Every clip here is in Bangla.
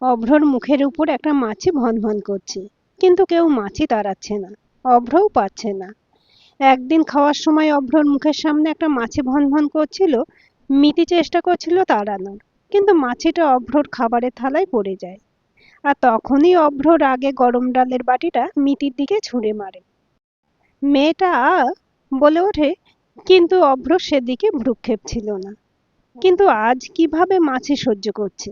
অভ্রর মুখের উপর একটা মাছি ভনভন করছে, কিন্তু কেউ মাছি তাড়াচ্ছে না। অভ্রও পাচ্ছে না। একদিন খাওয়ার সময় অভ্রর মুখের সামনে একটা মাছি ভনভন করছিল। মিতি চেষ্টা করছিল তাড়ানোর, কিন্তু মাছিটা অভ্রর খাবারের থালায় পড়ে যায়। আর তখনই অভ্র রাগে গরম ডালের বাটিটা মিতির দিকে ছুঁড়ে মারে। মেয়েটা বলে ওঠে, কিন্তু অভ্র সেদিকে ভ্রুক্ষেপ ছিল না। কিন্তু আজ কিভাবে মাছি সহ্য করছে?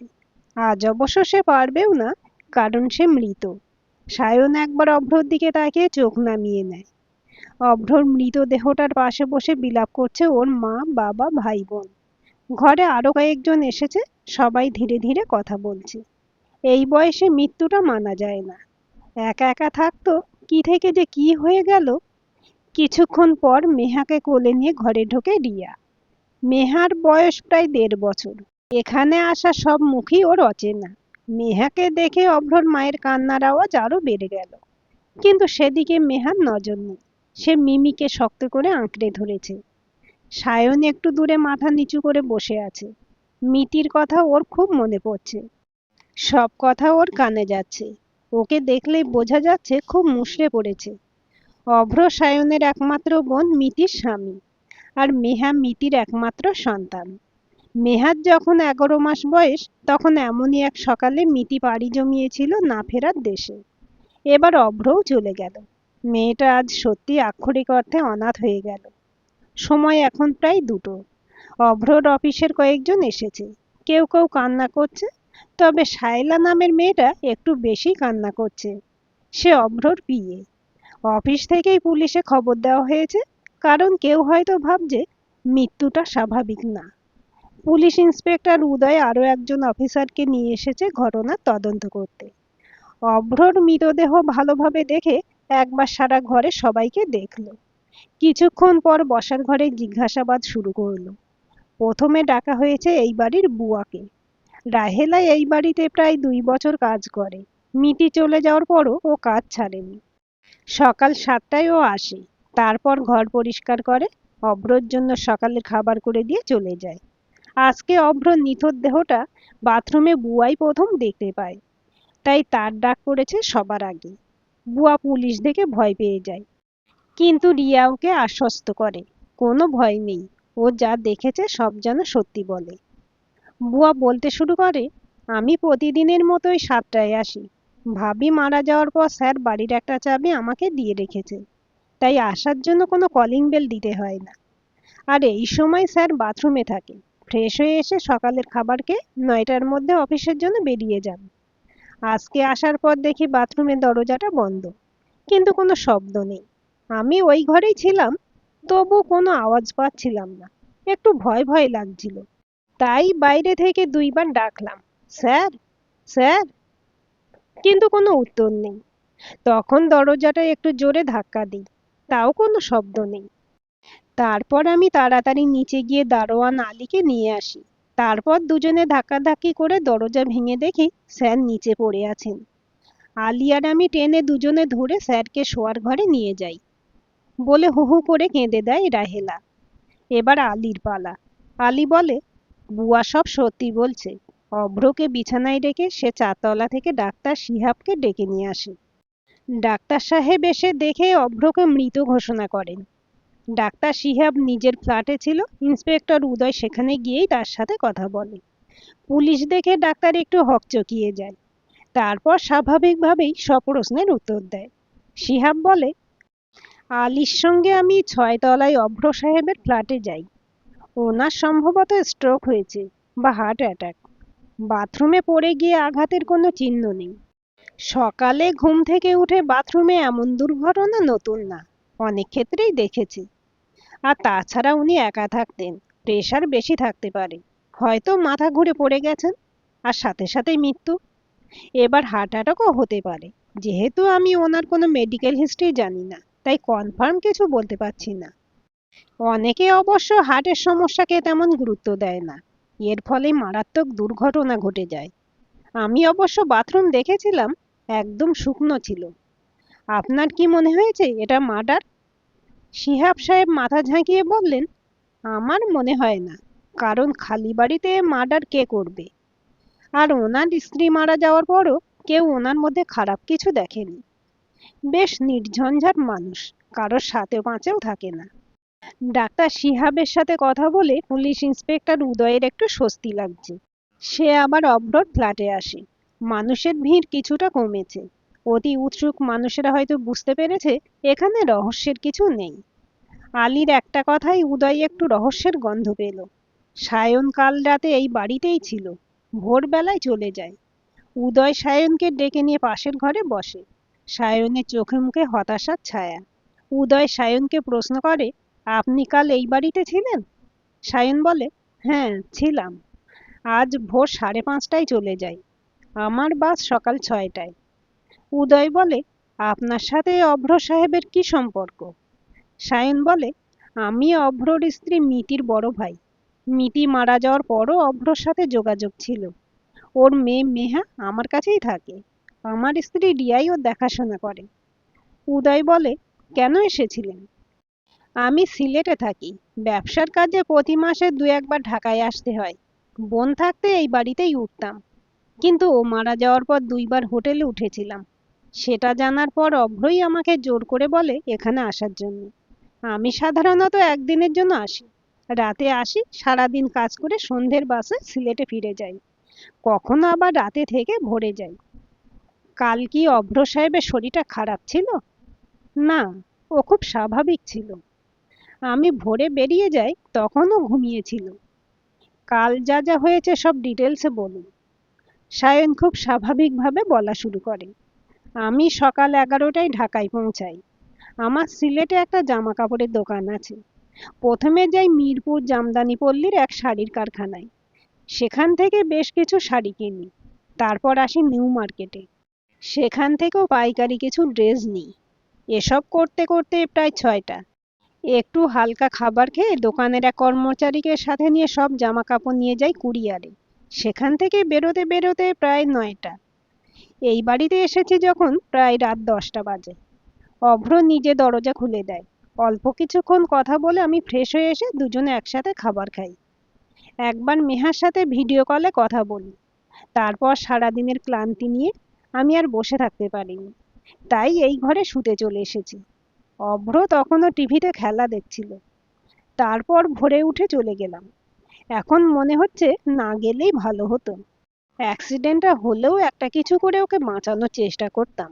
আজ অবশ্য সে পারবেও না, কারণ সে মৃত। সায়ন একবার অভ্রর দিকে তাকিয়ে চোখ নামিয়ে নেয়। অভ্রর মৃতদেহটার পাশে বসে বিলাপ করছে ওর মা, বাবা, ভাই, বোন। ঘরে আরো কয়েকজন এসেছে। সবাই ধীরে ধীরে কথা বলছে। এই বয়সে মৃত্যুটা মানা যায় না। একা একা থাকতো, কি থেকে যে কি হয়ে গেল। কিছুক্ষণ পর মেহাকে কোলে নিয়ে ঘরে ঢোকে রিয়া। মেহার বয়স প্রায় ১.৫ বছর। এখানে আসা সব মুখই ওর অচেনা। মেহাকে দেখে অভ্রর মায়ের কান্নার আওয়াজ আরো বেড়ে গেল। কিন্তু সেদিকে মেহার নজর নেই। সে মিমিকে শক্ত করে আঁকড়ে ধরেছে। সায়ন একটু দূরে মাথা নিচু করে বসে আছে। মিতির কথা ওর খুব মনে পড়ছে। সব কথা ওর কানে যাচ্ছে। ওকে দেখলেই বোঝা যাচ্ছে খুব মুষড়ে পড়েছে। অভ্র সায়নের একমাত্র বোন, মিতির স্বামী। আর মেহা মিতির একমাত্র সন্তান। মেহার যখন ১১ মাস বয়স, তখন এমনই এক সকালে মিতি পাড়ি জমিয়েছিল না ফেরার দেশে। এবার অভ্রও চলে গেল। মেয়েটা আজ সত্যি আক্ষরিক অর্থে অনাথ হয়ে গেল। সময় এখন প্রায় ২টো। অভ্রর অফিসের কয়েকজন এসেছে। কেউ কেউ কান্না করছে। তবে শায়লা নামের মেয়েটা একটু বেশি কান্না করছে। সে অভ্রর বিয়ে। অফিস থেকেই পুলিশে খবর দেওয়া হয়েছে, কারণ কেউ হয়তো ভাবছে মৃত্যুটা স্বাভাবিক না। পুলিশ ইন্সপেক্টর উদয় আরো একজন অফিসারকে নিয়ে এসেছে ঘটনার তদন্ত করতে। অভ্রর মৃতদেহ ভালোভাবে দেখে একবার সারা ঘরে সবাইকে দেখলো। কিছুক্ষণ পর বসার ঘরে জিজ্ঞাসাবাদ শুরু করলো। প্রথমে ডাকা হয়েছে এই বাড়ির বুয়াকে। রাহেলা এই বাড়িতে প্রায় ২ বছর কাজ করে। মিতি চলে যাওয়ার পরও ও কাজ ছাড়েনি। সকাল ৭টায় ও আসে। তারপর ঘর পরিষ্কার করে, অভ্রর জন্য সকালের খাবার করে দিয়ে চলে যায়। আজকে অভ্র নিথর দেহটা বাথরুমে বুয়াই প্রথম দেখতে পায়। তাই তার ডাক পড়েছে সবার আগে। বুয়া পুলিশ দেখে ভয় পেয়ে যায়, কিন্তু রিয়া ওকে আশ্বস্ত করে, কোনো ভয় নেই, ও যা দেখেছে সব যেন সত্যি বলে। বুয়া বলতে শুরু করে, আমি প্রতিদিনের মতোই ৭টায় আসি। ভাবি মারা যাওয়ার পর স্যার বাড়ির একটা চাবি আমাকে দিয়ে রেখেছে, তাই আসার জন্য কোনো কলিং বেল দিতে হয় না। আর এই সময় স্যার বাথরুমে থাকে। ফ্রেশ হয়ে এসে সকালের খাবার খেয়ে ৯টার মধ্যে অফিসের জন্য বেরিয়ে যান। আজকে আসার পর দেখি বাথরুমের দরজাটা বন্ধ, কিন্তু কোনো শব্দ নেই। আমি ওই ঘরেই ছিলাম, তবু কোনো আওয়াজ পাচ্ছিলাম না। একটু ভয় ভয় লাগছিল। তাই বাইরে থেকে ২বার ডাকলাম, স্যার, স্যার, কিন্তু কোনো উত্তর নেই। তখন দরজাটা একটু জোরে ধাক্কা দিই, তাও কোনো শব্দ নেই। তারপর আমি তাড়াতাড়ি নিচে গিয়ে দারোয়ান আলীকে নিয়ে আসি। তারপর দুজনে ধাক্কাধাক্কি করে দরজা ভেঙে দেখি স্যার নিচে পড়ে আছেন। আলী আর আমি টেনে দুজনে ধরে স্যারকে শোয়ার ঘরে নিয়ে যাই। বলে হু হু করে কেঁদে দেয় রাহেলা। এবার আলীর পালা। আলী বলে, বুয়া সব সত্যি বলছে। অভ্রকে বিছানায় রেখে সে ৪তলা থেকে ডাক্তার শিহাবকে ডেকে নিয়ে আসে। ডাক্তার সাহেব এসে দেখে অভ্রকে মৃত ঘোষণা করেন। ডাক্তার শিহাব নিজের ফ্ল্যাটে ছিল। ইন্সপেক্টর উদয় সেখানে গিয়েই তার সাথে কথা বলে। পুলিশ দেখে ডাক্তার একটু হকচকিয়ে যায়। তারপর স্বাভাবিকভাবেই সব প্রশ্নের উত্তর দেয়। শিহাব বলে, আলীর সঙ্গে আমি ৬তলায় অভ্র সাহেবের ফ্ল্যাটে যাই। ওনার সম্ভবত স্ট্রোক হয়েছে বা হার্ট অ্যাটাক। বাথরুমে পড়ে গিয়ে আঘাতের কোনো চিহ্ন নেই। সকালে ঘুম থেকে উঠে বাথরুমে এমন দুর্ঘটনা নতুন না, অনেক ক্ষেত্রেই দেখেছি। আর তাছাড়া উনি একা থাকতেন, প্রেশার বেশি থাকতে পারে, হয়তো মাথা ঘুরে পড়ে গেছেন। আর সাথে সাথেই মৃত্যু। এবার হার্ট অ্যাটাকও হতে পারে। যেহেতু আমি ওনার কোনো মেডিকেল হিস্ট্রি জানি না, তাই কনফার্ম কিছু বলতে পারছি না। অনেকে অবশ্য হার্টের সমস্যাকে তেমন গুরুত্ব দেয় না, এর ফলে মারাত্মক দুর্ঘটনা ঘটে যায়। আমি অবশ্য বাথরুম দেখেছিলাম, একদম শুকনো ছিল। আপনার কি মনে হয়েছে এটা মার্ডার? শিহাব সাহেব মাথা ঝাঁকিয়ে বললেন, আমার মনে হয় না, কারণ খালি বাড়িতে মার্ডার কে করবে? আর ওনার স্ত্রী মারা যাওয়ার পরও কেউ ওনার মধ্যে খারাপ কিছু দেখেনি। বেশ নির্ঝঞ্ঝাট মানুষ, কারোর সাথে পাঁচেও থাকে না। ডাক্তার শিহাবের সাথে কথা বলে পুলিশ ইন্সপেক্টর উদয়ের একটু স্বস্তি লাগছে। সে আবার অভ্রর ফ্ল্যাটে আসে। মানুষের ভিড় কিছুটা কমেছে। অতি উৎসুক মানুষেরা হয়তো বুঝতে পেরেছে এখানে রহস্যের কিছু নেই। আলীর একটা কথাই উদয় একটু রহস্যের গন্ধ পেল। সায়ন কাল রাতে এই বাড়িতেই ছিল, ভোরবেলায় চলে যায়। উদয় সায়নকে ডেকে নিয়ে পাশের ঘরে বসে। সায়নের চোখে মুখে হতাশার ছায়া। উদয় সায়নকে প্রশ্ন করে, আপনি কাল এই বাড়িতে ছিলেন? সায়ন বলে, হ্যাঁ ছিলাম। আজ ভোর 5:30টায় চলে যাই। আমার বাস সকাল 6টায়। উদয় বলে, আপনার সাথে অভ্র সাহেবের কি সম্পর্ক? সায়ন বলে, আমি অভ্রর স্ত্রী মিতির বড় ভাই। মিতি মারা যাওয়ার পরও অভ্রর সাথে যোগাযোগ ছিল। ওর মেয়ে মেহা আমার কাছেই থাকে। আমার স্ত্রী রিয়াই ওর দেখাশোনা করে। উদয় বলে, কেন এসেছিলেন? আমি সিলেটে থাকি। ব্যবসার কাজে প্রতি মাসে 2-1বার ঢাকায় আসতে হয়। বোন থাকতে এই বাড়িতেই উঠতাম। কিন্তু ও মারা যাওয়ার পর 2বার হোটেলে উঠেছিলাম। সেটা জানার পর অভ্রই আমাকে জোর করে বলে এখানে আসার জন্য। আমি সাধারণত একদিনের জন্য আসি। রাতে আসি, সারাদিন কাজ করে সন্ধ্যের বাসে সিলেটে ফিরে যাই। কখনো আবার রাতে থেকে ভোরে যাই। কাল কি অভ্র সাহেবের শরীরটা খারাপ ছিল? না, ও খুব স্বাভাবিক ছিল। আমি ভোরে বেরিয়ে যাই, তখনও ঘুমিয়েছিল। কাল যা যা হয়েছে সব ডিটেলসে বলুন। সায়ন খুব স্বাভাবিকভাবে বলা শুরু করে। আমি সকাল 11টায় ঢাকায় পৌঁছাই। আমার সিলেটে একটা জামা কাপড়ের দোকান আছে। প্রথমে যাই মিরপুর জামদানি পল্লীর এক শাড়ির কারখানায়। সেখান থেকে বেশ কিছু শাড়ি কিনি। তারপর আসি নিউ মার্কেটে। সেখান থেকেও পাইকারি কিছু ড্রেস নিই। এসব করতে করতে প্রায় 6টা। একটু হালকা খাবার খেয়ে দোকানের এক কর্মচারীকে সাথে নিয়ে সব জামা কাপড় নিয়ে যাই কুরিয়ারে। সেখান থেকে বেরোতে বেরোতে প্রায় 9টা। এই বাড়িতে এসেছি যখন প্রায় রাত 10টা বাজে। অভ্র নিজে দরজা খুলে দেয়। অল্প কিছুক্ষণ কথা বলে আমি ফ্রেশ হয়ে এসে দুজনে একসাথে খাবার খাই। একবার মেহার সাথে ভিডিও কলে কথা বলি। তারপর সারাদিনের ক্লান্তি নিয়ে আমি আর বসে থাকতে পারিনি, তাই এই ঘরে শুতে চলে এসেছি। অভ্র তখনও টিভিতে খেলা দেখছিল। তারপর ভোরে উঠে চলে গেলাম। এখন মনে হচ্ছে না গেলেই ভালো হতো। অ্যাক্সিডেন্টটা হলেও একটা কিছু করে ওকে বাঁচানোর চেষ্টা করতাম।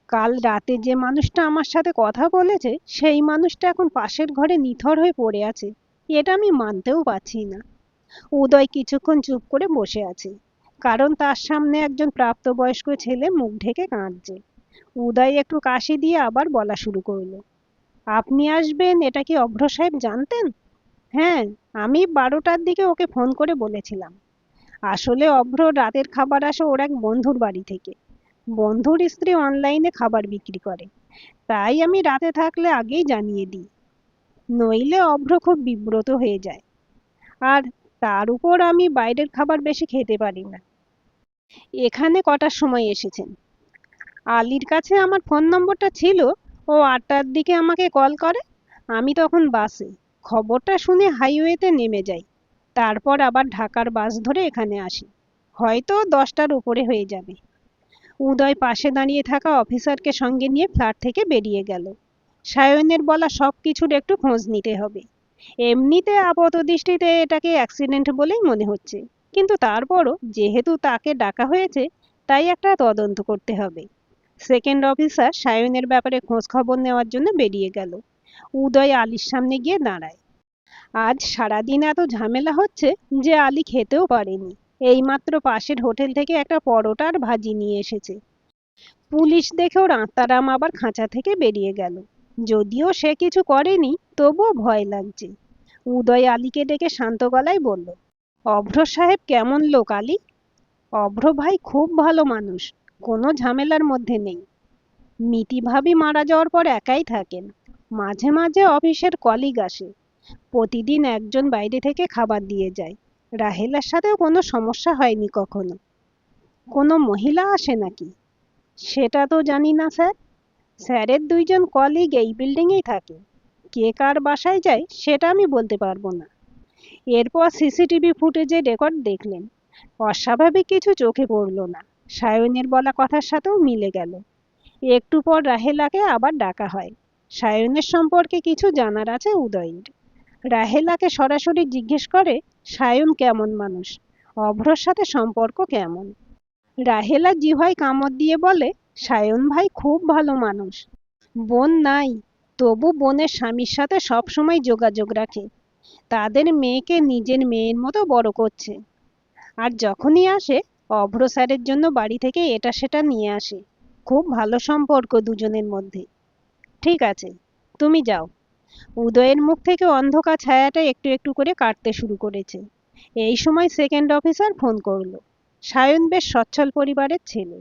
কাল রাতে যে মানুষটা আমার সাথে কথা বলেছে সেই মানুষটা এখন পাশের ঘরে নিথর হয়ে পড়ে আছে। এটা আমি মানতেও পারছি না। উদয় কিছুক্ষণ চুপ করে বসে আছে, কারণ তার সামনে একজন প্রাপ্তবয়স্ক ছেলে মুখ ঢেকে কাঁদছে। উদয় একটু কাশি দিয়ে আবার বলা শুরু করলো, আপনি আসবেন এটা কি অভ্র সাহেব জানতেন? হ্যাঁ, আমি 12টার দিকে ওকে ফোন করে বলেছিলাম। আসলে অভ্র রাতের খাবার আসে ওর এক বন্ধুর বাড়ি থেকে। বন্ধুর স্ত্রী অনলাইনে খাবার বিক্রি করে, তাই আমি রাতে থাকলে আগেই জানিয়ে দিই। নইলে অভ্র খুব বিব্রত হয়ে যায়। আর তার উপর আমি বাইরের খাবার বেশি খেতে পারি না। এখানে কটার সময় এসেছেন? আলীর কাছে আমার ফোন নম্বরটা ছিল। ও 8টার দিকে আমাকে কল করে। আমি তখন বাসে। খবরটা শুনে হাইওয়েতে নেমে যাই। তারপর আবার ঢাকার বাস ধরে এখানে আসি। হয়তো 10টার উপরে হয়ে যাবে। উদয় পাশে দাঁড়িয়ে থাকা অফিসারকে সঙ্গে নিয়ে ফ্ল্যাট থেকে বেরিয়ে গেল। সায়নের বলা সব কিছুর একটু খোঁজ নিতে হবে। এমনিতে আপাত দৃষ্টিতে এটাকে অ্যাক্সিডেন্ট বলেই মনে হচ্ছে, কিন্তু তারপরও যেহেতু তাকে ডাকা হয়েছে, তাই একটা তদন্ত করতে হবে। সেকেন্ড অফিসার সায়নের ব্যাপারে খোঁজ খবর নেওয়ার জন্য বেরিয়ে গেল। উদয় আলীর সামনে গিয়ে দাঁড়ায়। আজ সারাদিন এত ঝামেলা হচ্ছে যে আলী খেতেও পারেনি। এইমাত্র পাশের হোটেল থেকে একটা পরোটা আর ভাজি নিয়ে এসেছে। পুলিশ দেখে ওর আত্মারাম আবার খাঁচা থেকে বেরিয়ে গেল। যদিও সে কিছু করেনি, তবুও ভয় লাগছে। উদয় আলীকে ডেকে শান্ত গলায় বলল, অভ্র সাহেব কেমন লোক আলী? অভ্র ভাই খুব ভালো মানুষ, কোনো ঝামেলার মধ্যে নেই। মিতি ভাবি মারা যাওয়ার পর একাই থাকেন। মাঝে মাঝে অফিসের কলিগ আসে। প্রতিদিন একজন বাইরে থেকে খাবার দিয়ে যায়। রাহেলার সাথেও কোনো সমস্যা হয়নি কখনো। কোনো মহিলা আসে নাকি? সেটা তো জানি না স্যার। স্যারের 2জন কলিগ এই বিল্ডিংয়েই থাকে। কে কার বাসায় যায় সেটা আমি বলতে পারবো না। এরপর সিসিটিভি ফুটেজে রেকর্ড দেখলেন। অস্বাভাবিক কিছু চোখে পড়ল না, সায়নের বলা কথার সাথেও মিলে গেল। একটু পর রাহেলাকে আবার ডাকা হয়। সায়নের সম্পর্কে কিছু জানার আছে উদয়ের। রাহেলাকে সরাসরি জিজ্ঞেস করে সায়ন কেমন মানুষ, অভ্রর সাথে সম্পর্ক কেমন। রাহেলা জিহ্বায় কামড় দিয়ে বলে, সায়ন ভাই খুব ভালো মানুষ। বোন নাই, তবু বোনের স্বামীর সাথে সবসময় যোগাযোগ রাখে। তাদের মেয়েকে নিজের মেয়ের মতো বড় করছে। আর যখনই আসে, অভ্র স্যারের জন্য বাড়ি থেকে এটা সেটা নিয়ে আসে। খুব ভালো সম্পর্ক দুজনের মধ্যে। ঠিক আছে, তুমি যাও। উদয়ের মুখ থেকে অন্ধকার ছায়াটা একটু একটু করে কাটতে শুরু করেছে। এই সময় সেকেন্ড অফিসার ফোন করলো। সায়ন বেশ সচ্ছল পরিবারের ছেলে।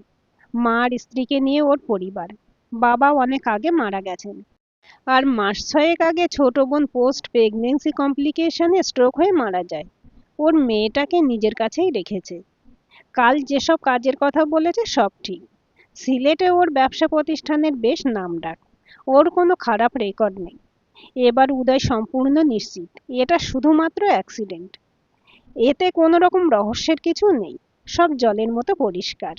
মা আর স্ত্রীকে নিয়ে ওর পরিবার। বাবা অনেক আগে মারা গেছেন। আর মাস ছয়েক আগে ছোট বোন পোস্ট প্রেগনেন্সি কমপ্লিকেশনে স্ট্রোক হয়ে মারা যায়। ওর মেয়েটাকে নিজের কাছেই রেখেছে। কাল যেসব কাজের কথা বলেছে সব ঠিক। সিলেটে ওর ব্যবসা প্রতিষ্ঠানের বেশ নামডাক। ওর কোনো খারাপ রেকর্ড নেই। এবার উদয় সম্পূর্ণ নিশ্চিত এটা শুধুমাত্র অ্যাক্সিডেন্ট। এতে কোনো রকম রহস্যের কিছু নেই। সব জলের মতো পরিষ্কার।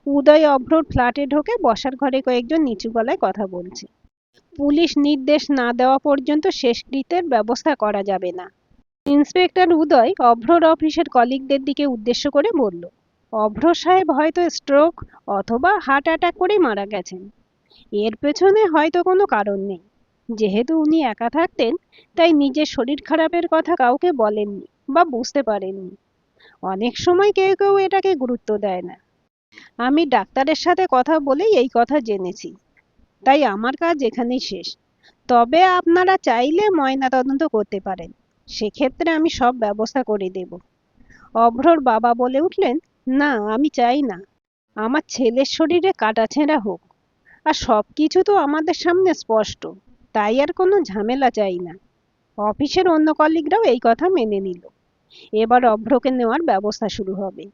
উদয় অভ্রর ফ্ল্যাটে ঢোকে বসার ঘরে কয়েকজন নিচু গলায় কথা বলছে। পুলিশ নির্দেশ না দেওয়া পর্যন্ত শেষকৃত্যের ব্যবস্থা করা যাবে না। ইন্সপেক্টর উদয় অভ্রর অফিসের কলিগদের দিকে উদ্দেশ্য করে বলল, অভ্র সাহেব হয়তো স্ট্রোক অথবা হার্ট অ্যাটাক করে মারা গেছেন। এর পেছনে হয়তো কোনো কারণ নেই। যেহেতু উনি একা থাকতেন, তাই নিজের শরীর খারাপের কথা কাউকে বলেননি বা বুঝতে পারেননি। অনেক সময় কেউ কেউ এটাকে গুরুত্ব দেয় না। আমি ডাক্তারের সাথে কথা বলেই এই কথা জেনেছি, তাই আমার কাজ এখানেই শেষ। তবে আপনারা চাইলে ময়নাতদন্ত করতে পারেন, সেক্ষেত্রে আমি সব ব্যবস্থা করে দেব। অভ্রর বাবা বলে উঠলেন, না আমি চাই না। আমার ছেলের শরীরে কাটাছেঁড়া হোক। আর সবকিছু তো আমাদের সামনে স্পষ্ট, তাই আর কোনো ঝামেলা চাই না। অফিসের অন্য কলিগরাও এই কথা মেনে নিল। এবার অভ্রকে নেওয়ার ব্যবস্থা শুরু হবে।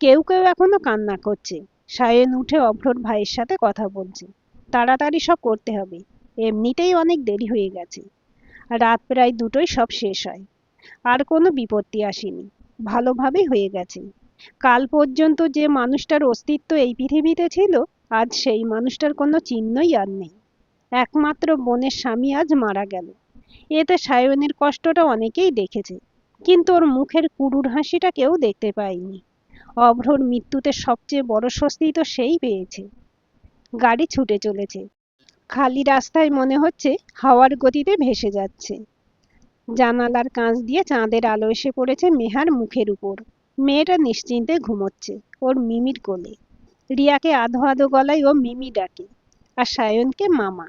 কেউ কেউ এখনো কান্না করছে। সায়ন উঠে অভ্রর ভাইয়ের সাথে কথা বলছে, তাড়াতাড়ি সব করতে হবে, এমনিতেই অনেক দেরি হয়ে গেছে। রাত প্রায় 2টোয় সব শেষ হয়। আর কোনো বিপত্তি আসেনি, ভালোভাবেই হয়ে গেছে। কাল পর্যন্ত যে মানুষটার অস্তিত্ব এই পৃথিবীতে ছিল, আজ সেই মানুষটার কোনো চিহ্নই আর নেই। একমাত্র বোনের স্বামী আজ মারা গেল। এতে সায়নের কষ্টটা অনেকেই দেখেছে, কিন্তু ওর মুখের কুরুর হাসিটা কেউ দেখতে পায়নি। অভ্রর মৃত্যুতে সবচেয়ে বড় স্বস্তি তো সেই পেয়েছে। গাড়ি ছুটে চলেছে। খালি রাস্তায় মনে হচ্ছে হাওয়ার গতিতে ভেসে যাচ্ছে। জানালার কাঁচ দিয়ে চাঁদের আলো এসে পড়েছে মেহার মুখের উপর। মেয়েটা নিশ্চিন্তে ঘুমোচ্ছে ওর মিমির কোলে। রিয়াকে আধো আধো গলায় ও মিমি ডাকে, আর সায়নকে মামা।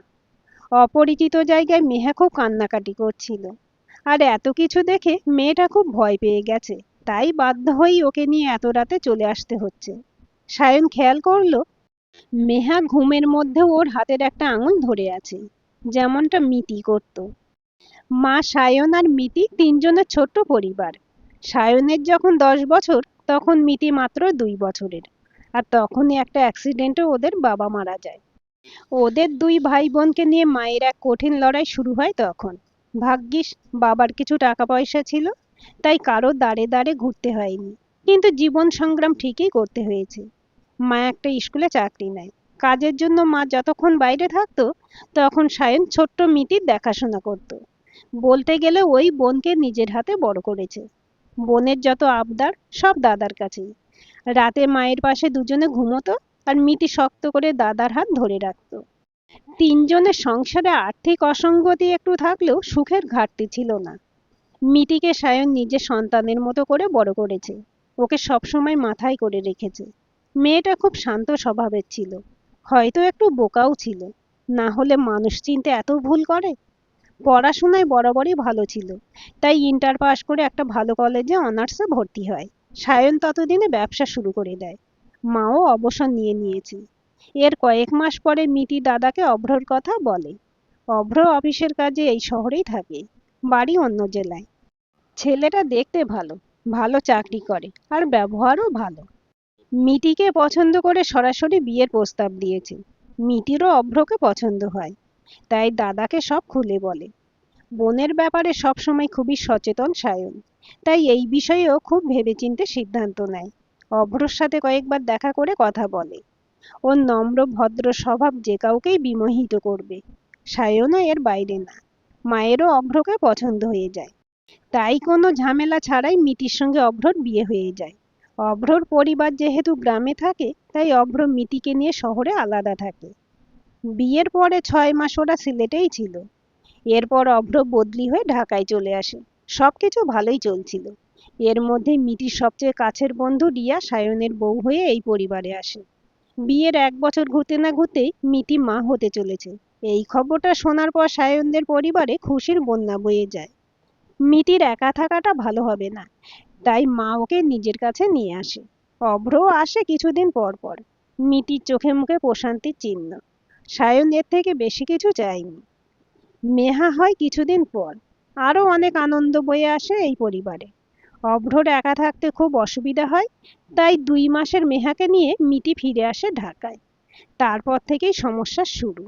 অপরিচিত জায়গায় মেহা খুব কান্নাকাটি করছিল। আর এত কিছু দেখে মেয়েটা খুব ভয় পেয়ে গেছে, তাই বাধ্য হয়েই ওকে নিয়ে এত রাতে চলে আসতে হচ্ছে। সায়ন খেয়াল করলো মেহা ঘুমের মধ্যেও ওর হাতের একটা আঙুল ধরে আছে, যেমনটা মিতি করত। মা, সায়ন আর মিতি তিনজনের ছোট্ট পরিবার। সায়নের যখন 10 বছর, তখন মিতি মাত্র 2 বছরের। আর তখনই একটা অ্যাক্সিডেন্টে ওদের বাবা মারা যায়। ওদের দুই ভাই বোনকে নিয়ে মায়ের এক কঠিন লড়াই শুরু হয় তখন। ভাগ্যিস বাবার কিছু টাকা পয়সা ছিল, তাই কারো দাঁড়ে দাঁড়ে ঘুরতে হয়নি। কিন্তু জীবন সংগ্রাম ঠিকই করতে হয়েছে। মা একটা স্কুলে চাকরি নেয়। কাজের জন্য মা যতক্ষণ বাইরে থাকতো, তখন সায়ন ছোট্ট মিতির দেখাশোনা করত। বলতে গেলে ওই বোনকে নিজের হাতে বড় করেছে। বোনের যত আবদার সব দাদার কাছেই। রাতে মায়ের পাশে দুজনে ঘুমোতো, আর মিতি শক্ত করে দাদার হাত ধরে রাখতো। তিনজনের সংসারে আর্থিক অসঙ্গতি একটু থাকলেও সুখের ঘাটতি ছিল না। মিতিকে সায়ন নিজের সন্তানের মতো করে বড় করেছে। ওকে সবসময় মাথায় করে রেখেছে। মেয়েটা খুব শান্ত স্বভাবের ছিল, হয়তো একটু বোকাও ছিল। না হলে মানুষ চিনতে এত ভুল করে। পড়াশোনায় বরাবরই ভালো ছিল, তাই ইন্টার পাশ করে একটা ভালো কলেজে অনার্সে ভর্তি হয়। সায়ন ততদিনে ব্যবসা শুরু করে দেয়। মাও অবসর নিয়ে নিয়েছে। এর কয়েক মাস পরে মিতি দাদাকে অভ্রর কথা বলে। অভ্র অফিসের কাজে এই শহরেই থাকে, বাড়ি অন্য জেলায়। ছেলেটা দেখতে ভালো, ভালো চাকরি করে আর ব্যবহারও ভালো। মিতিকে পছন্দ করে সরাসরি বিয়ের প্রস্তাব দিয়েছে। মিতিরও অভ্রকে পছন্দ হয়, তাই দাদাকে সব খুলে বলে। বোনের ব্যাপারে সবসময় খুবই সচেতন সায়ন। তাই এই বিষয়েও খুব ভেবেচিন্তে সিদ্ধান্ত নেয়। অভ্রর সাথে কয়েকবার দেখা করে কথা বলে। ওর নম্র ভদ্র স্বভাব যে কাউকেই বিমোহিত করবে। সায়নও এর বাইরে না। মায়েরও অভ্রকে পছন্দ হয়ে যায়। তাই কোনো ঝামেলা ছাড়াই মিতির সঙ্গে অভ্রর বিয়ে হয়ে যায়। অভ্রর পরিবার যেহেতু গ্রামে থাকে, তাই অভ্র মিতিকে নিয়ে শহরে আলাদা থাকে। বিয়ের পরে 6 মাস ওরা সিলেটেই ছিল। এরপর অভ্র বদলি হয়ে ঢাকায় চলে আসে। সবকিছু ভালোই চলছিল। এর মধ্যে মিতির সবচেয়ে কাছের বন্ধু রিয়া সায়নের বউ হয়ে এই পরিবারে আসে। বিয়ের 1 বছর ঘুরতে না ঘুরতেই মিতি মা হতে চলেছে। এই খবরটা শোনার পর সায়নদের পরিবারে খুশির বন্যা বয়ে যায়। মিতির একা থাকাটা ভালো হবে না, তাই মা ওকে নিজের কাছে নিয়ে আসে। অভ্রও আসে কিছুদিন পর পর। মিতির চোখে মুখে প্রশান্তির চিহ্ন। সায়ন এর থেকে বেশি কিছু চায়নি। মেহা হয় কিছুদিন পর। আরো অনেক আনন্দ বয়ে আসে এই পরিবারে। অভ্রর একা থাকতে খুব অসুবিধা হয়, তাই 2 মাসের মেহাকে নিয়ে মিতি ফিরে আসে ঢাকায়। তারপর থেকেই সমস্যা শুরু।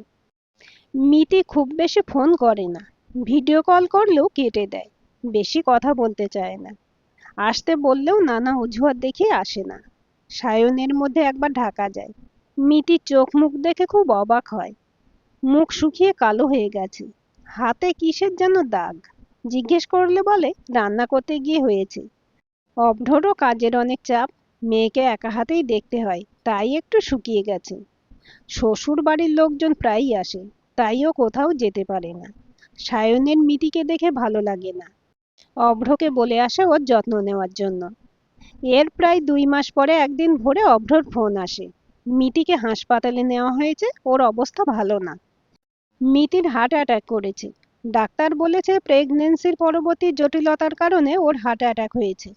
মিতি খুব বেশি ফোন করে না। ভিডিও কল করলেও কেটে দেয়। বেশি কথা বলতে চায় না। আসতে বললেও নানা অজুহাত দেখিয়ে আসে না। সায়নের মধ্যে একবার ঢাকা যায়। মিতির চোখ মুখ দেখে খুব অবাক হয়। মুখ শুকিয়ে কালো হয়ে গেছে। হাতে কিসের যেন দাগ। জিজ্ঞেস করলে বলে রান্না করতে গিয়ে হয়েছে। অভ্ররও কাজের অনেক চাপ। মেয়েকে একা হাতেই দেখতে হয়, তাই একটু শুকিয়ে গেছে। শ্বশুর বাড়ির লোকজন প্রায়ই আসে, তাইও কোথাও যেতে পারে না। সায়নের মিতিকে দেখে ভালো লাগে না। অভ্রকে বলে আসে ওর যত্ন নেওয়ার জন্য। এর প্রায় 2 মাস পরে একদিন ভোরে অভ্রর ফোন আসে। মিতিকে হাসপাতালে নেওয়া হয়েছে, ওর অবস্থা ভালো না। মিতির হার্ট অ্যাটাক করেছে। ডাক্তার বলেছে প্রেগন্যান্সির পরবর্তী জটিলতার কারণে ওর হার্ট অ্যাটাক হয়েছে।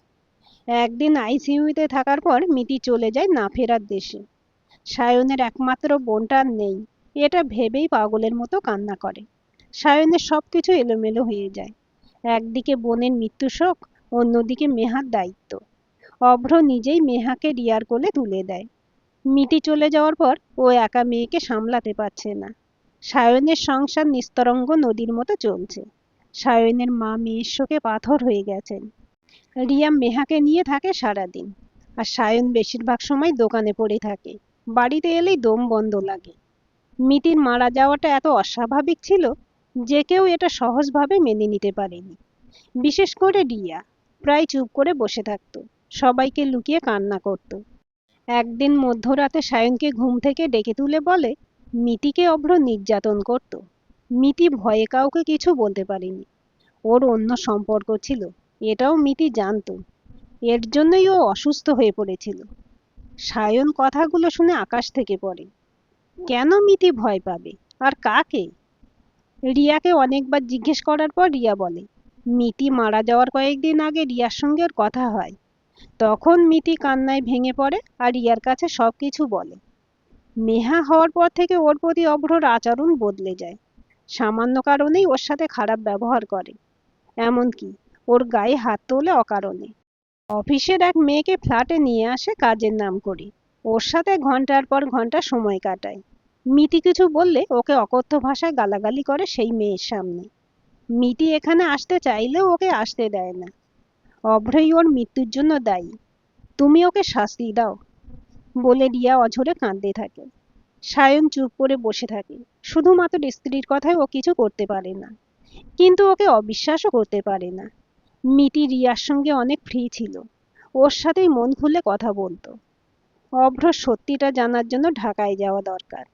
একদিন আইসিইউতে থাকার পর মিতি চলে যায় না ফেরার দেশে। সায়নের একমাত্র বোনটা আর নেই। এটা ভেবেই পাগলের মতো কান্না করে। সায়নের সবকিছু এলোমেলো হয়ে যায়। একদিকে বোনের মৃত্যু শোক, অন্যদিকে মেহার দায়িত্ব। অভ্র নিজেই মেহাকে রিয়ার কোলে তুলে দেয়। মিতি চলে যাওয়ার পর ও একা মেয়েকে সামলাতে পারছে না। সায়নের সংসার নিস্তরঙ্গ নদীর মতো চলছে। সায়নের মা মেয়ের শোকে পাথর হয়ে গেছেন। রিয়া মেহাকে নিয়ে থাকে সারাদিন। আর সায়ন বেশিরভাগ সময় দোকানে পড়ে থাকে। বাড়িতে এলেই দম বন্ধ লাগে। মিতির মারা যাওয়াটা এত অস্বাভাবিক ছিল যে কেউ এটা সহজভাবে মেনে নিতে পারেনি। বিশেষ করে রিয়া। প্রায় চুপ করে বসে থাকতো। সবাইকে লুকিয়ে কান্না করত। একদিন মধ্যরাতে সায়নকে ঘুম থেকে ডেকে তুলে বলে মিতিকে অভ্র নির্যাতন করত। মিতি ভয়ে কাউকে কিছু বলতে পারেনি। ওর অন্য সম্পর্ক ছিল, এটাও মিতি জানতো। এর জন্যই ও অসুস্থ হয়ে পড়েছিল। সায়ন কথাগুলো শুনে আকাশ থেকে পড়ে। কেন মিতি ভয় পাবে? আর কাকে? রিয়াকে অনেকবার জিজ্ঞেস করার পর রিয়া বলে মিতি মারা যাওয়ার কয়েকদিন আগে রিয়ার সঙ্গে ওর কথা হয়। তখন মিতি কান্নায় ভেঙে পড়ে আর রিয়ার কাছে সবকিছু বলে। নেহা হওয়ার পর থেকে ওর প্রতি অভ্রর আচরণ বদলে যায়। সামান্য কারণেই ওর সাথে খারাপ ব্যবহার করে। এমনকি ওর গায়ে হাত তোলে অকারণে। অফিসের এক মেয়েকে ফ্ল্যাটে নিয়ে আসে কাজের নাম করে। ওর সাথে ঘন্টার পর ঘন্টা সময় কাটায়। মিতি কিছু বললে ওকে অকথ্য ভাষায় গালাগালি করে সেই মেয়ের সামনে। মিতি এখানে আসতে চাইলেও ওকে আসতে দেয় না। অভ্রই ওর মৃত্যুর জন্য দায়ী। তুমি ওকে শাস্তি দাও, বলে রিয়া অঝরে কাঁদতে থাকে। সায়ন চুপ করে বসে থাকে। শুধুমাত্র স্ত্রীর কথায় ও কিছু করতে পারে না, কিন্তু ওকে অবিশ্বাসও করতে পারে না। মিতি রিয়ার সঙ্গে অনেক ফ্রি ছিল। ওর সাথেই মন খুলে কথা বলতো। অভ্র সত্যিটা জানার জন্য ঢাকায় যাওয়া দরকার।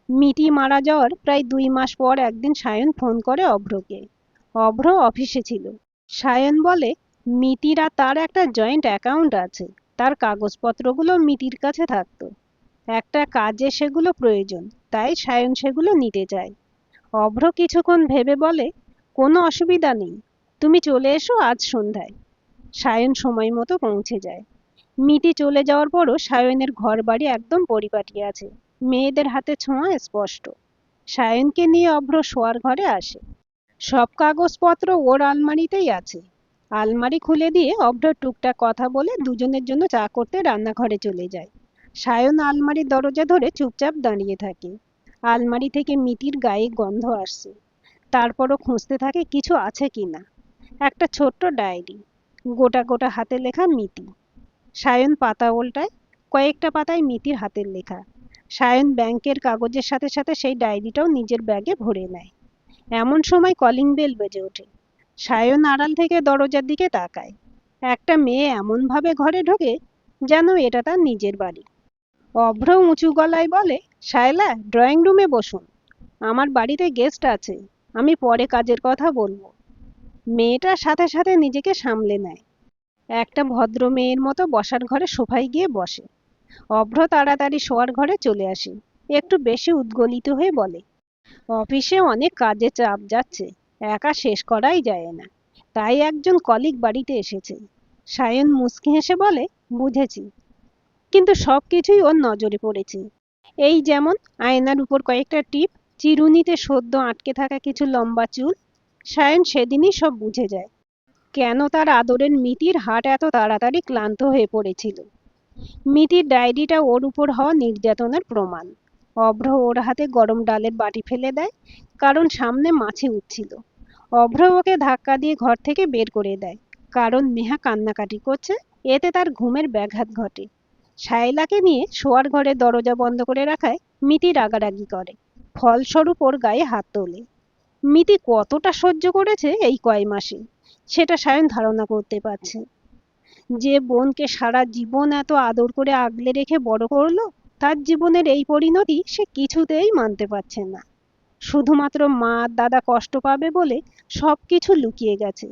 মিতি মারা যাওয়ার প্রায় 2 মাস পর একদিন সায়ন ফোন করে অভ্রকে। অভ্র অফিসে ছিল। সায়ন বলে মিতির আর তার একটা জয়েন্ট অ্যাকাউন্ট আছে। তার কাগজপত্রগুলো মিতির কাছে থাকতো। একটা কাজে সেগুলো প্রয়োজন, তাই সায়ন সেগুলো নিতে চায়। অভ্র কিছুক্ষণ ভেবে বলে কোনো অসুবিধা নেই, তুমি চলে এসো আজ সন্ধ্যায়। সায়ন সময় মতো পৌঁছে যায়। মিতি চলে যাওয়ার পরও সায়নের ঘর বাড়ি একদম পরিপাটি আছে। মেয়েদের হাতে ছোঁয়া স্পষ্ট। সায়নকে নিয়ে অভ্র শোয়ার ঘরে আসে। সব কাগজপত্র ওর আলমারিতেই আছে। আলমারি খুলে দিয়ে অভ্র টুকটাক কথা বলে দুজনের জন্য চা করতে রান্নাঘরে চলে যায়। সায়ন আলমারির দরজা ধরে চুপচাপ দাঁড়িয়ে থাকে। আলমারি থেকে মিতির গায়ে গন্ধ আসছে। তারপরও খুঁজতে থাকে কিছু আছে কিনা। একটা ছোট্ট ডায়েরি। গোটা গোটা হাতে লেখা মিতি। সায়ন পাতা ওল্টায়, কয়েকটা পাতায় মিতির হাতের লেখা। সায়ন ব্যাংকের কাগজের সাথে সাথে সেই ডায়েরিটাও নিজের ব্যাগে ভরে নেয়। এমন সময় কলিং বেল বেজে ওঠে। সায়ন আড়াল থেকে দরজার দিকে তাকায়। একটা মেয়ে এমনভাবে ঘরে ঢোকে যেন এটা তার নিজের বাড়ি। অভ্র উঁচু গলায় বলে, শায়লা, ড্রয়িং রুমে বসুন, আমার বাড়িতে গেস্ট আছে, আমি পরে কাজের কথা বলবো। মেয়েটার সাথে সাথে নিজেকে সামলে নেয়। একটা ভদ্র মেয়ের মতো বসার ঘরে সোফায় গিয়ে বসে। অভ্র তাড়াতাড়ি শোয়ার ঘরে চলে আসে। একটু বেশি উদ্গলিত হয়ে বলে, অফিসে অনেক কাজের চাপ যাচ্ছে, একা শেষ করাই যায় না, তাই একজন কলিগ বাড়িতে এসেছে। সায়ন মুচকি হেসে বলে, বুঝেছি, কিন্তু সবকিছুই ওর নজরে পড়েছে। এই যেমন আয়নার উপর কয়েকটা টিপ, চিরুনিতে সদ্য আটকে থাকা কিছু লম্বা চুল। সায়ন সেদিনই সব বুঝে যায় কেন তার আদরের মিতির হাট এত তাড়াতাড়ি ক্লান্ত হয়ে পড়েছিল। মিতির ডায়েরিটা ওর উপর হওয়া নির্যাতনের প্রমাণ। অভ্র ওর হাতে গরম ডালের বাটি ফেলে দেয়, কারণ সামনে মাছি উঠছিল। অভ্র ওকে ধাক্কা দিয়ে ঘর থেকে বের করে দেয়, কারণ নেহা কান্নাকাটি করছে, এতে তার ঘুমের ব্যাঘাত ঘটে। শায়লাকে নিয়ে শোয়ার ঘরে দরজা বন্ধ করে রাখায় মিতি রাগারাগি করে, ফলস্বরূপ ওর গায়ে হাত তোলে। মিতি কতটা সহ্য করেছে এই কয় মাসে, সেটা সায়ন ধারণা করতে পারছে। যে বোনকে সারা জীবন এত আদর করে আগলে রেখে বড় করলো, তার জীবনের এই পরিণতি সে কিছুতেই মানতে পারছে না। শুধুমাত্র মা আর দাদা কষ্ট পাবে বলে সবকিছু লুকিয়ে গেছে।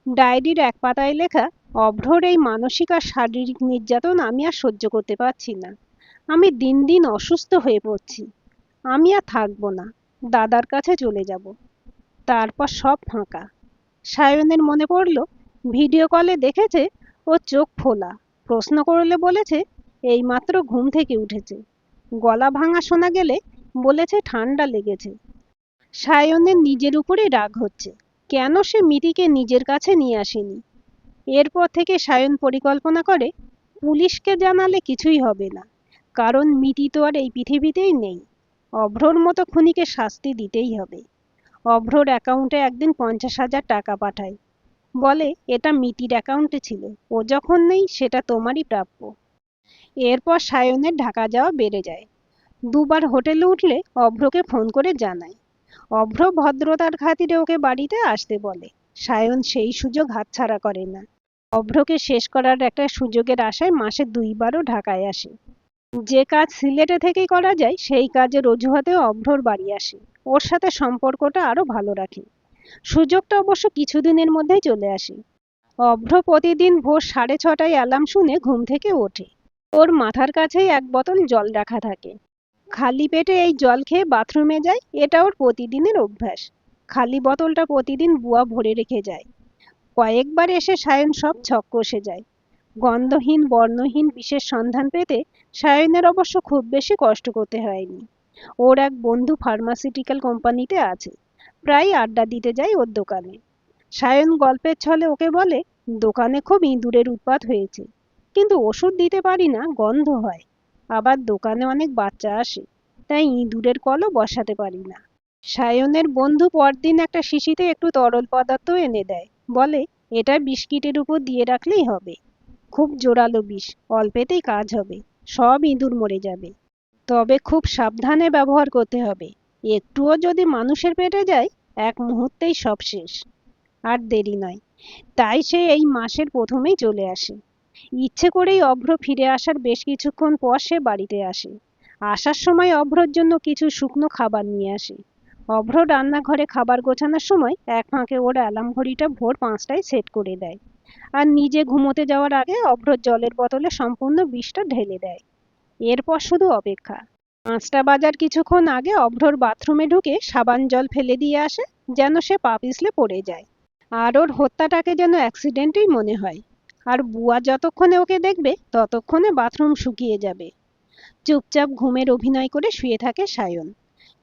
ডায়েরির এক পাতায় লেখা, অভ্রর এই মানসিক আর শারীরিক নির্যাতন আমি আর সহ্য করতে পারছি না। আমি দিন দিন অসুস্থ হয়ে পড়ছি। আমি আর থাকবো না, দাদার কাছে চলে যাব। তারপর সব ফাঁকা। সায়নের মনে পড়ল ভিডিও কলে দেখেছে ও চোখ ফোলা। প্রশ্ন করলে বলেছে এইমাত্র ঘুম থেকে উঠেছে। গলা ভাঙা শোনা গেলে বলেছে ঠান্ডা লেগেছে। সায়নের নিজের উপরে রাগ হচ্ছে, কেন সে মিতিকে নিজের কাছে নিয়ে আসেনি। এরপর থেকে সায়ন পরিকল্পনা করে, পুলিশকে জানালে কিছুই হবে না, কারণ মিতি তো আর এই পৃথিবীতেই নেই। অভ্রর মতো খুনিকে শাস্তি দিতেই হবে। অভ্রর অ্যাকাউন্টে একদিন 50,000 টাকা পাঠায়, বলে এটা মিতির অ্যাকাউন্টে ছিল, ও যখন নেই সেটা তোমারই প্রাপ্য। এরপর সায়নের ঢাকা যাওয়া বেড়ে যায়। দুবার হোটেলে উঠলে অভ্রকে ফোন করে জানায়। অভ্র ভদ্রতার খাতিরে ওকে বাড়িতে আসতে বলে। সায়ন সেই সুযোগ হাতছাড়া করে না। অভ্রকে শেষ করার একটা সুযোগের আশায় মাসে 2বারও ঢাকায় আসে। যে কাজ সিলেটে থেকেই করা যায় সেই কাজের অজুহাতেও অভ্রর বাড়ি আসে, ওর সাথে সম্পর্কটা আরো ভালো রাখে। সুযোগটা অবশ্য কিছুদিনের মধ্যেই চলে আসে। অভ্র প্রতিদিন ভোর 6:30টায় অ্যালার্ম শুনে ঘুম থেকে ওঠে। ওর মাথার কাছেই এক বোতল জল রাখা থাকে। খালি পেটে এই জল খেয়ে বাথরুমে যায়, এটা ওর প্রতিদিনের অভ্যাস। খালি বোতলটা প্রতিদিন বুয়া ভরে রেখে যায়। কয়েকবার এসে সায়ন সব ছক কষে যায়। গন্ধহীন বর্ণহীন বিশেষ সন্ধান পেতে সায়নের অবশ্য খুব বেশি কষ্ট করতে হয়নি। ওর এক বন্ধু ফার্মাসিউটিক্যাল কোম্পানিতে আছে, প্রায় আড্ডা দিতে যায় ওর দোকানে। সায়ন গল্পের ছলে ওকে বলে, দোকানে খুব ইঁদুরের উৎপাত হয়েছে, কিন্তু ওষুধ দিতে পারি না, গন্ধ হয়। আবার দোকানে অনেক বাচ্চা আসে, তাই ইঁদুরের কলও বসাতে পারি না। সায়নের বন্ধু পরদিন একটা শিশিতে একটু তরল পদার্থ এনে দেয়, বলে এটা বিস্কিটের উপর দিয়ে রাখলেই হবে। খুব জোরালো বিষ, অল্পেতেই কাজ হবে, সব ইঁদুর মরে যাবে। তবে খুব সাবধানে ব্যবহার করতে হবে, একটুও যদি মানুষের পেটে যায় এক মুহূর্তেই সব শেষ। আর দেরি নয়। তাই সে এই মাসের প্রথমেই চলে আসে। ইচ্ছে করেই অভ্র ফিরে আসার বেশ কিছুক্ষণ পর সে বাড়িতে আসে। আসার সময় অভ্রর জন্য কিছু শুকনো খাবার নিয়ে আসে। অভ্র রান্নাঘরে খাবার গোছানোর সময় এক ফাঁকে ওর অ্যালার্ম ঘড়িটা ভোর 5টায় সেট করে দেয়, আর নিজে ঘুমোতে যাওয়ার আগে অভ্রর জলের বোতলে সম্পূর্ণ বিষটা ঢেলে দেয়। এরপর শুধু অপেক্ষা। 5টা বাজার কিছুক্ষণ আগে অভ্রর বাথরুমে ঢুকে সাবান জল ফেলে দিয়ে আসে, যেন সে পা পিছলে পড়ে যায়। আর ওর হত্যাটাকে যেন অ্যাক্সিডেন্টই মনে হয়। আর বুয়া যতক্ষণে ওকে দেখবে ততক্ষণে বাথরুম শুকিয়ে যাবে। চুপচাপ ঘুমের অভিনয় করে শুয়ে থাকে সায়ন।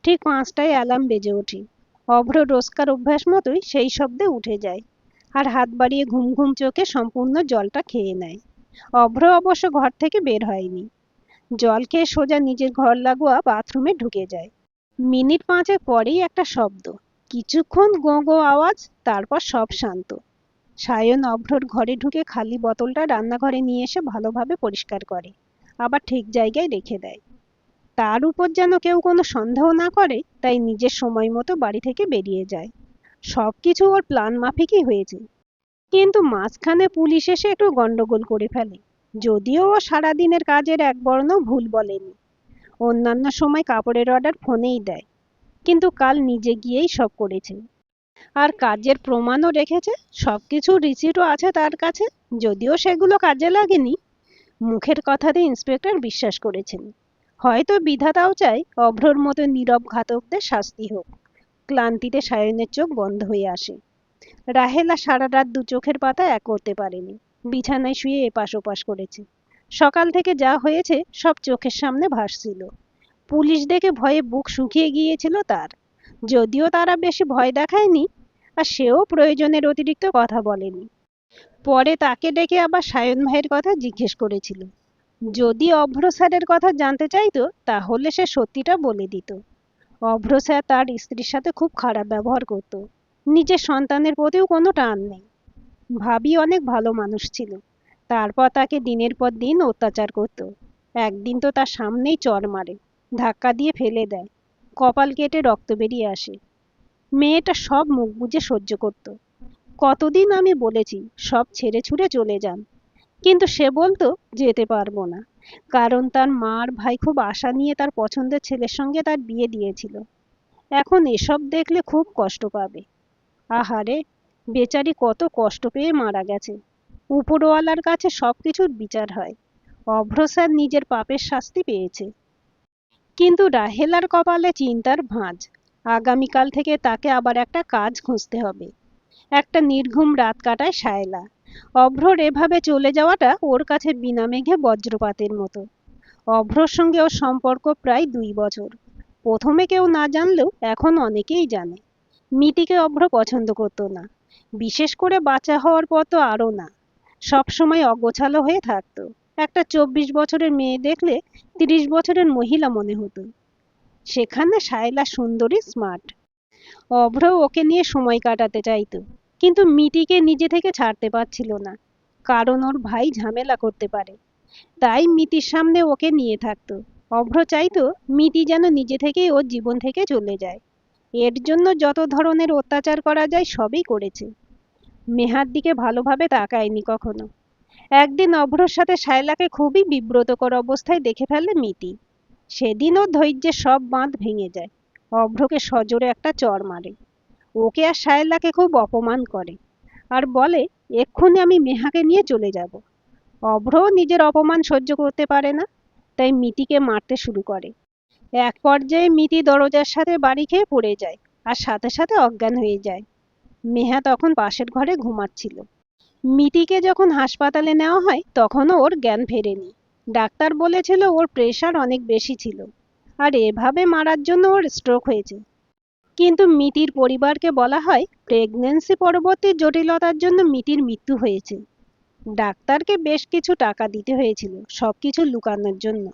ঠিক 5টায় অ্যালার্ম বেজে ওঠে। অভ্র রোজকার অভ্যাস মতোই সেই শব্দে উঠে যায়, আর হাত বাড়িয়ে ঘুম ঘুম চোখে সম্পূর্ণ জলটা খেয়ে নেয়। অভ্র অবশ্য ঘর থেকে বের হয়নি। জল খেয়ে সোজা নিজের ঘর লাগোয়া বাথরুমে ঢুকে যায়। মিনিট 5 পরেই একটা শব্দ, কিছুক্ষণ গো গো আওয়াজ, তারপর সব শান্ত। সায়ন অভ্রর ঘরে ঢুকে খালি বোতলটা রান্নাঘরে নিয়ে এসে ভালোভাবে পরিষ্কার করে, আবার ঠিক জায়গায় রেখে দেয়। তার উপর যেন কেউ কোনো সন্দেহ না করে, তাই নিজের সময় মতো বাড়ি থেকে বেরিয়ে যায়। সবকিছু ওর প্ল্যান মাফিকই হয়েছে। কিন্তু মাঝখানে পুলিশ এসে একটু গন্ডগোল করে ফেলে। যদিও ও সারাদিনের কাজের এক বর্ণ ভুল বলেনি। অন্যান্য সময় কাপড়ের অর্ডার ফোনেই দেয়, কিন্তু কাল নিজে গিয়েই সব করেছে। আর কাজের প্রমাণও রেখেছে, সবকিছু রিসিটও আছে তার কাছে। যদিও সেগুলো কাজে লাগেনি, মুখের কথাতে ইন্সপেক্টর বিশ্বাস করেছেন। হয়তো বিধাতাও চায় অভ্রর মতো নীরব ঘাতকদের শাস্তি হোক। ক্লান্তিতে সায়নের চোখ বন্ধ হয়ে আসে। রাহেলা সারা রাত দু চোখের পাতা এক করতে পারেনি। বিছানায় শুয়ে এপাশ ওপাশ করেছে। সকাল থেকে যা হয়েছে সব চোখের সামনে ভাসছিল। পুলিশ দেখে ভয়ে বুক শুকিয়ে গিয়েছিল তার। যদিও তারা বেশি ভয় দেখায়নি, আর সেও প্রয়োজনের অতিরিক্ত কথা বলেনি। পরে তাকে ডেকে আবার সায়ন ভাইয়ের কথা জিজ্ঞেস করেছিল। যদি অভ্র স্যারের কথা জানতে চাইতো তাহলে সে সত্যিটা বলে দিত। অভ্র স্যার তার স্ত্রীর সাথে খুব খারাপ ব্যবহার করত। নিজের সন্তানের প্রতিও কোনো টান নেই। ভাবি অনেক ভালো মানুষ ছিল। তারপর তাকে দিনের পর দিন অত্যাচার করত। একদিন তো তার সামনেই চড় মারে, ধাক্কা দিয়ে ফেলে দেয়। কপাল কেটে রক্ত বেরিয়ে আসে। মেয়েটা সব মুখ বুজে সহ্য করত। কতদিন আমি বলেছি সব ছেড়ে ছুড়ে চলে যান, কিন্তু সে বলতো যেতে পারবো না। কারণ তার মা আর ভাই খুব আশা নিয়ে তার পছন্দের ছেলের সঙ্গে তার বিয়ে দিয়েছিল। এখন এসব দেখলে খুব কষ্ট পাবে। আহারে, বেচারি কত কষ্ট পেয়ে মারা গেছে। উপরওয়ালার কাছে সবকিছুর বিচার হয়। অভ্র স্যার নিজের পাপের শাস্তি পেয়েছে। কিন্তু রাহেলার কপালে চিন্তার ভাঁজ। আগামীকাল থেকে তাকে আবার একটা কাজ খুঁজতে হবে। একটা নির্ঘুম রাত কাটায় শায়লা। অভ্রর এভাবে চলে যাওয়াটা ওর কাছে বিনা মেঘে বজ্রপাতের মতো। অভ্রর সঙ্গে ওর সম্পর্ক প্রায় 2 বছর। প্রথমে কেউ না জানলেও এখন অনেকেই জানে। মিতিকে অভ্র পছন্দ করতো না, বিশেষ করে বাচ্চা হওয়ার পর তো আরও না। সবসময় অগোছালো হয়ে থাকতো। একটা 24 বছরের মেয়ে দেখলে 30 বছরের মহিলা মনে হতো। সেখানে শায়লা সুন্দরী, স্মার্ট। অভ্র ওকে নিয়ে সময় কাটাতে চাইতো, কিন্তু মিতিকে নিজে থেকে ছাড়তে পারছিল না। কারণ ওর ভাই ঝামেলা করতে পারে। তাই মিতির সামনে ওকে নিয়ে থাকতো। অভ্র চাইতো মিতি যেন নিজে থেকেই ওর জীবন থেকে চলে যায়। এর জন্য যত ধরনের অত্যাচার করা যায় সবই করেছে। মেহার দিকে ভালোভাবে তাকায়নি কখনো। একদিন অভ্রর সাথে শায়লাকে খুবই বিব্রতকর অবস্থায় দেখে ফেলে মিতি। সেদিন ওর ধৈর্যের সব বাঁধ ভেঙে যায়। অভ্রকে সজোরে একটা চড় মারে। ওকে আর শায়লাকে খুব অপমান করে, আর বলে এক্ষুনি আমি মেহাকে নিয়ে চলে যাব। অভ্র নিজের অপমান সহ্য করতে পারে না, তাই মিতিকে মারতে শুরু করে। এক পর্যায়ে মিতি দরজার সাথে বাড়ি খেয়ে পড়ে যায়, আর সাথে সাথে অজ্ঞান হয়ে যায়। মেহা তখন পাশের ঘরে ঘুমাচ্ছিল। মিতিকে যখন হাসপাতালে নেওয়া হয় তখনও ওর জ্ঞান ফেরেনি। ডাক্তার বলেছিল ওর প্রেশার অনেক বেশি ছিল, আর এভাবে মারার জন্য ওর স্ট্রোক হয়েছে। কিন্তু মিতির পরিবারকে বলা হয় প্রেগন্যান্সি পরবর্তী জটিলতার জন্য মিতির মৃত্যু হয়েছে। ডাক্তারকে বেশ কিছু টাকা দিতে হয়েছিল সবকিছু লুকানোর জন্য।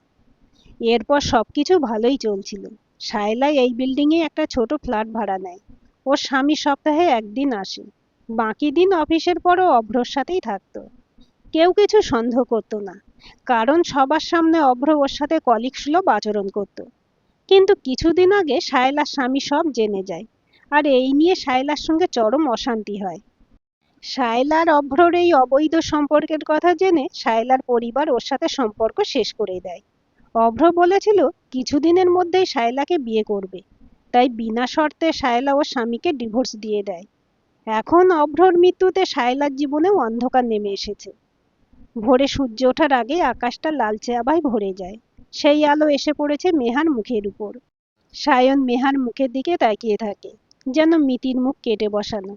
এরপর সবকিছু ভালোই চলছিল। শায়লা এই বিল্ডিংয়ে একটা ছোট ফ্ল্যাট ভাড়া নেয়। ওর স্বামী সপ্তাহে একদিন আসে। বাকি দিন অফিসের পরও অভ্রর সাথেই থাকতো। কেউ কিছু সন্দেহ করতো না, কারণ সবার সামনে অভ্র ওর সাথে কলিগ সুলভ আচরণ করত। কিন্তু কিছুদিন আগে শায়লার স্বামী সব জেনে যায়, আর এই নিয়ে শায়লার সঙ্গে চরম অশান্তি হয়। শায়লার অভ্রর এই অবৈধ সম্পর্কের কথা জেনে শায়লার পরিবার ওর সাথে সম্পর্ক শেষ করে দেয়। অভ্র বলেছিল কিছুদিনের মধ্যেই শায়লাকে বিয়ে করবে, তাই বিনা শর্তে শায়লা ওর স্বামীকে ডিভোর্স দিয়ে দেয়। এখন অভ্রর মৃত্যুতে শায়লার জীবনেও অন্ধকার নেমে এসেছে। ভোরে সূর্য ওঠার আগে আকাশটা লালচে আভায় ভরে যায়। সেই আলো এসে পড়েছে মেহার মুখের উপর। সায়ন মেহার মুখের দিকে তাকিয়ে থাকে, যেন মিতির মুখ কেটে বসানো।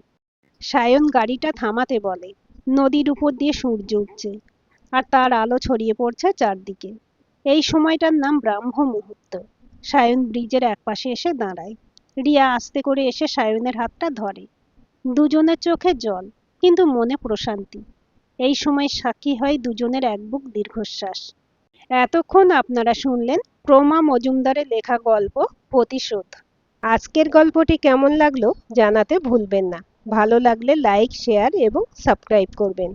সায়ন গাড়িটা থামাতে বলে। নদীর উপর দিয়ে সূর্য উঠছে, আর তার আলো ছড়িয়ে পড়ছে চারদিকে। এই সময়টার নাম ব্রাহ্ম মুহূর্ত। সায়ন ব্রিজের একপাশে এসে দাঁড়ায়। রিয়া আস্তে করে এসে সায়নের হাতটা ধরে। দুজনের চোখে জল, কিন্তু মনে প্রশান্তি। এই সময় সাক্ষী হয় দুজনের এক বুক দীর্ঘশ্বাস। এতক্ষণ আপনারা শুনলেন প্রমা মজুমদারের লেখা গল্প প্রতিশোধ। আজকের গল্পটি কেমন লাগলো জানাতে ভুলবেন না। ভালো লাগলে লাইক শেয়ার এবং সাবস্ক্রাইব করবেন।